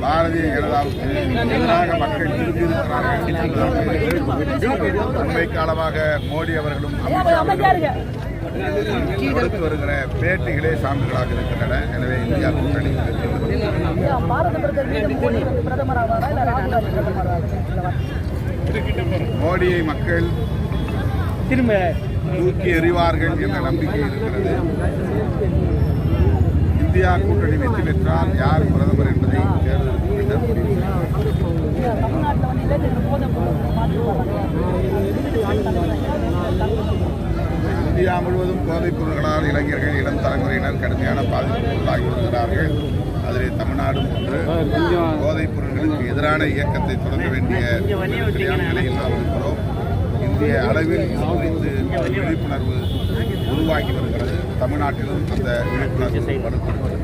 பாரதிய ஜனதாவுக்கு எதிராக மக்கள் திரும்பியிருக்கிறார்கள். அண்மை காலமாக மோடி அவர்களும் கொடுத்து வருகிற பேட்டிகளே சான்றுகளாக இருக்கின்றன. எனவே இந்தியா கூட்டணி மோடியை மக்கள் திரும்ப தூக்கி எறிவார்கள் என்ற நம்பிக்கை இருக்கிறது. இந்தியா கூட்டணி வெற்றி பெற்றால் யார் பிரதமர் என்பதை தேர்தலுக்கு பின்னர் முடிவு இந்தியா முழுவதும் போதைப் பொருட்களால் இளைஞர்கள் இளம் தலைமுறையினர் கடுமையான பாதிப்புக்குள்ளாகி வருகிறார்கள். அதிலே தமிழ்நாடும் ஒன்று. போதைப் பொருட்களுக்கு எதிரான இயக்கத்தை தொடங்க வேண்டிய நிலையில் நாம் இருக்கிறோம். இந்திய அளவில் இது குறித்து விழிப்புணர்வு உருவாகி வருகிறது. தமிழ்நாட்டிலும் அந்த விழிப்புணர்வு வலுப்படுகிறது.